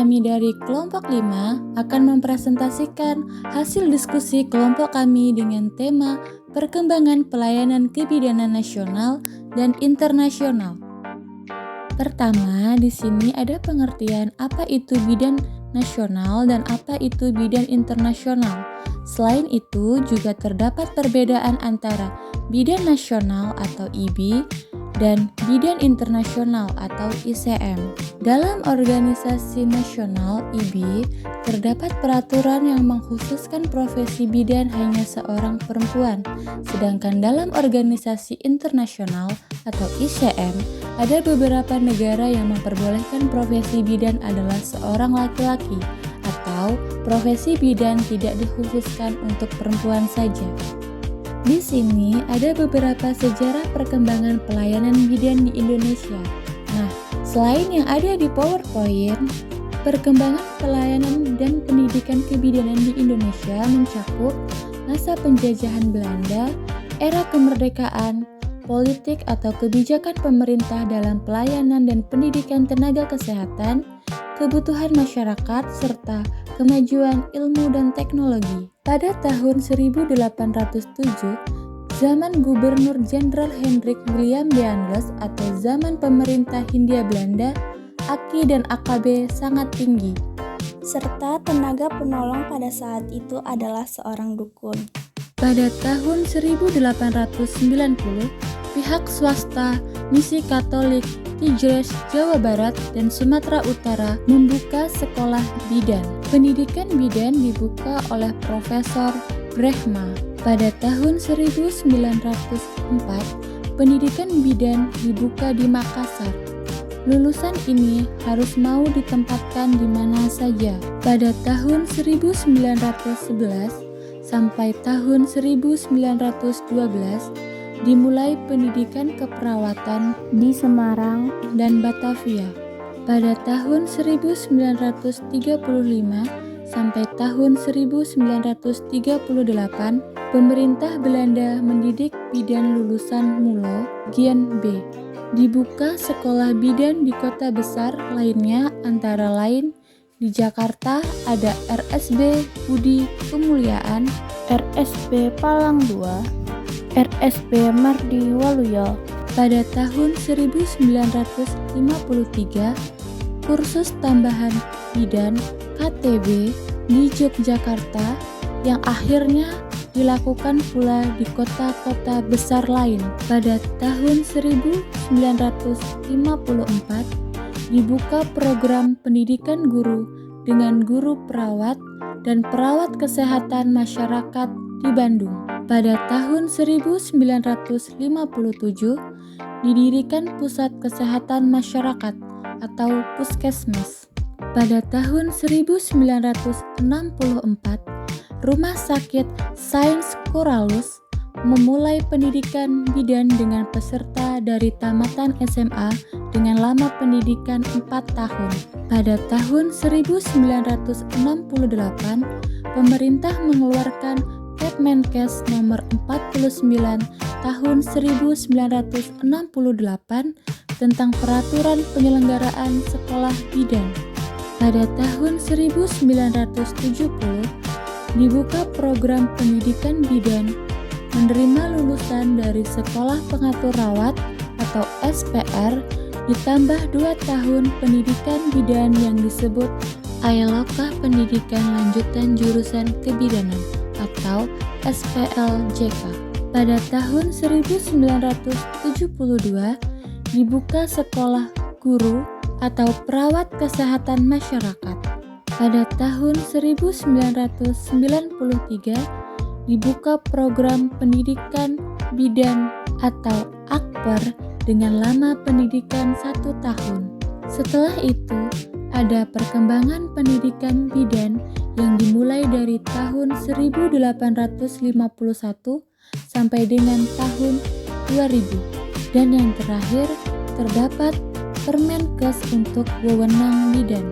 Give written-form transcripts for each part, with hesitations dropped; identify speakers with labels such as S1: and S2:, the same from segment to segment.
S1: kami dari kelompok 5 akan mempresentasikan hasil diskusi kelompok kami dengan tema perkembangan pelayanan kebidanan nasional dan internasional. Pertama, di sini ada pengertian apa itu bidan nasional dan apa itu bidan internasional. Selain itu, juga terdapat perbedaan antara bidan nasional atau IB dan bidan internasional atau ICM. Dalam organisasi nasional IB, terdapat peraturan yang mengkhususkan profesi bidan hanya seorang perempuan. Sedangkan dalam organisasi internasional atau ICM, ada beberapa negara yang memperbolehkan profesi bidan adalah seorang laki-laki atau profesi bidan tidak dikhususkan untuk perempuan saja. Di sini ada beberapa sejarah perkembangan pelayanan bidan di Indonesia. Nah, selain yang ada di PowerPoint, perkembangan pelayanan dan pendidikan kebidanan di Indonesia mencakup masa penjajahan Belanda, era kemerdekaan, politik atau kebijakan pemerintah dalam pelayanan dan pendidikan tenaga kesehatan, kebutuhan masyarakat, serta kemajuan ilmu dan teknologi. Pada tahun 1807, zaman Gubernur Jenderal Hendrik Willem Deandles atau zaman pemerintah Hindia Belanda, AKI dan AKB sangat tinggi.
S2: Serta tenaga penolong pada saat itu adalah seorang dukun.
S1: Pada tahun 1890, pihak swasta Misi Katolik Tigres, Jawa Barat, dan Sumatera Utara membuka sekolah bidan. Pendidikan bidan dibuka oleh Profesor Brehma. Pada tahun 1904, pendidikan bidan dibuka di Makassar. Lulusan ini harus mau ditempatkan di mana saja. Pada tahun 1911 sampai tahun 1912, dimulai pendidikan keperawatan di Semarang dan Batavia. Pada tahun 1935 sampai tahun 1938, pemerintah Belanda mendidik bidan lulusan Mulo, Gian B. Dibuka sekolah bidan di kota besar lainnya, antara lain di Jakarta ada RSB Budi Kemuliaan, RSB Palang 2, RSB Mardi Waluyo. Pada tahun 1953, kursus tambahan bidan KTB di Yogyakarta yang akhirnya dilakukan pula di kota-kota besar lain. Pada tahun 1954, dibuka program pendidikan guru dengan guru perawat dan perawat kesehatan masyarakat di Bandung. Pada tahun 1957, didirikan Pusat Kesehatan Masyarakat atau Puskesmas. Pada tahun 1964, Rumah Sakit Sains Coralus memulai pendidikan bidan dengan peserta dari tamatan SMA dengan lama pendidikan 4 tahun. Pada tahun 1968, pemerintah mengeluarkan Permenkes nomor 49 tahun 1968 tentang peraturan penyelenggaraan sekolah bidan. Pada tahun 1970, dibuka program pendidikan bidan menerima lulusan dari Sekolah Pengatur Rawat atau SPR ditambah 2 tahun pendidikan bidan yang disebut Ayalokah Pendidikan Lanjutan Jurusan Kebidanan atau SPLJK. Pada tahun 1972 dibuka Sekolah Guru atau Perawat Kesehatan Masyarakat. Pada tahun 1993 dibuka program pendidikan bidan atau Akper dengan lama pendidikan 1 tahun. Setelah itu, ada perkembangan pendidikan bidan yang dimulai dari tahun 1851 sampai dengan tahun 2000. Dan yang terakhir, terdapat Permenkes untuk wewenang bidan.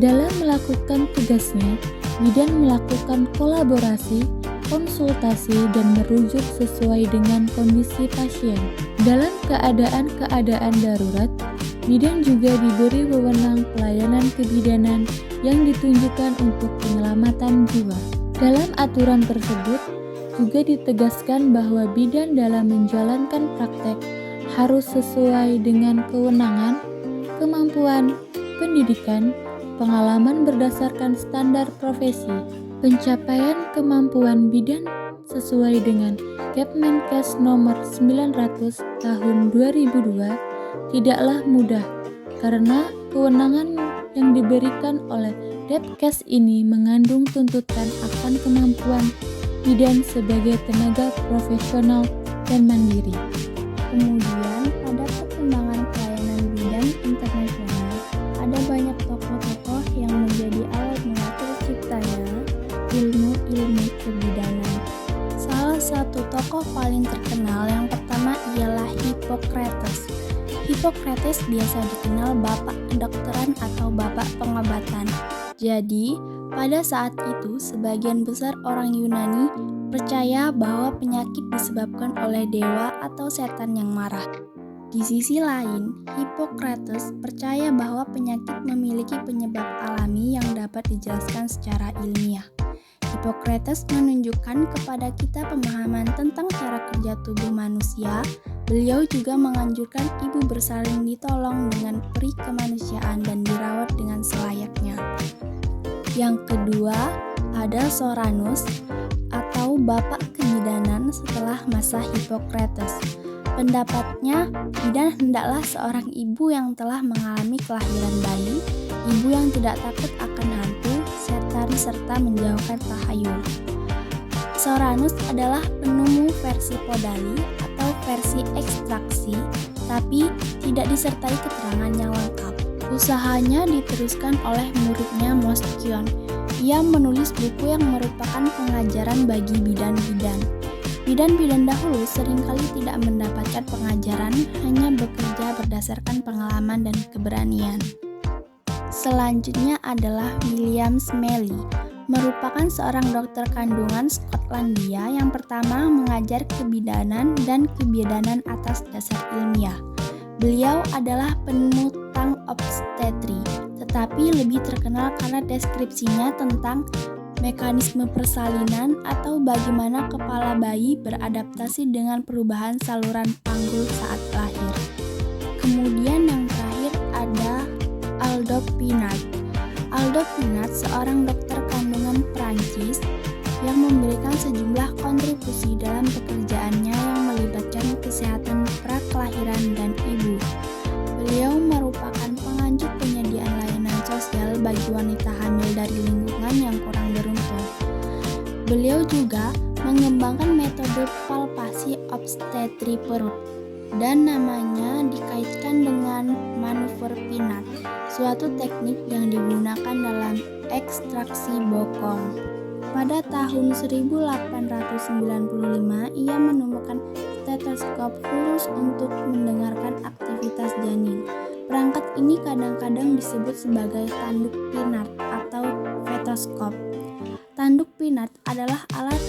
S1: Dalam melakukan tugasnya, bidan melakukan kolaborasi, konsultasi, dan merujuk sesuai dengan kondisi pasien. Dalam keadaan-keadaan darurat, Bidan juga diberi wewenang pelayanan kebidanan yang ditunjukkan untuk penyelamatan jiwa. Dalam aturan tersebut, juga ditegaskan bahwa bidan dalam menjalankan praktek harus sesuai dengan kewenangan, kemampuan, pendidikan, pengalaman berdasarkan standar profesi. Pencapaian kemampuan bidan sesuai dengan Kepmenkes nomor 900 tahun 2002 tidaklah mudah karena kewenangan yang diberikan oleh Depkes ini mengandung tuntutan akan kemampuan bidan sebagai tenaga profesional dan mandiri.
S2: Kemudian, pada perkembangan pelayanan bidan internasional, ada banyak tokoh-tokoh yang menjadi awal mula terciptanya ilmu-ilmu kebidanan. Salah satu tokoh paling terkenal yang pertama ialah Hippocrates. Hippocrates biasa dikenal bapak kedokteran atau bapak pengobatan. Jadi, pada saat itu sebagian besar orang Yunani percaya bahwa penyakit disebabkan oleh dewa atau setan yang marah. Di sisi lain, Hippocrates percaya bahwa penyakit memiliki penyebab alami yang dapat dijelaskan secara ilmiah. Hippocrates menunjukkan kepada kita pemahaman tentang cara kerja tubuh manusia. Beliau juga menganjurkan ibu bersalin ditolong dengan peri kemanusiaan dan dirawat dengan selayaknya. Yang kedua, ada Soranus atau bapak kebidanan setelah masa Hippocrates. Pendapatnya, bidan hendaklah seorang ibu yang telah mengalami kelahiran bayi, ibu yang tidak takut akan hantu, setan, serta menjauhkan tahayul. Soranus adalah penemu versi podali atau versi ekstraksi, tapi tidak disertai keterangan yang lengkap. Usahanya diteruskan oleh muridnya Moskion. Ia menulis buku yang merupakan pengajaran bagi bidan-bidan. Bidan-bidan dahulu seringkali tidak mendapatkan pengajaran, hanya bekerja berdasarkan pengalaman dan keberanian. Selanjutnya adalah William Smellie, merupakan seorang dokter kandungan Skotlandia yang pertama mengajar kebidanan dan kebidanan atas dasar ilmiah. Beliau adalah penemu tang obstetri, tetapi lebih terkenal karena deskripsinya tentang mekanisme persalinan atau bagaimana kepala bayi beradaptasi dengan perubahan saluran panggul saat lahir. Kemudian yang terakhir ada Aldo Pinat. Aldo Pinat seorang dokter kandungan Prancis yang memberikan sejumlah kontribusi dalam pekerjaannya yang melibatkan kesehatan prakelahiran dan ibu. Beliau merupakan penganjur penyediaan layanan sosial bagi wanita hamil dari lingkungan yang kurang beruntung. Beliau juga mengembangkan metode palpasi obstetri perut dan namanya dikaitkan dengan manuver Pinat, suatu teknik yang digunakan dalam ekstraksi bokong. Pada tahun 1895, ia menemukan stetoskop khusus untuk mendengarkan aktivitas janin. Perangkat ini kadang-kadang disebut sebagai tanduk Pinat atau fetoskop. Tanduk Pinat adalah alat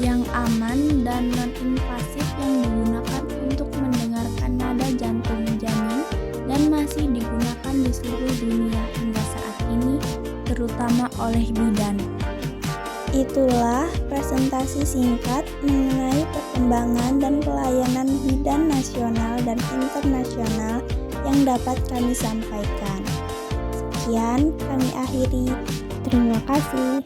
S2: yang aman dan non-invasif yang digunakan untuk mendengarkan nada jantung janin dan masih digunakan di seluruh dunia hingga saat ini, terutama oleh bidan. Itulah presentasi singkat mengenai perkembangan dan pelayanan bidan nasional dan internasional yang dapat kami sampaikan. Sekian kami akhiri. Terima kasih.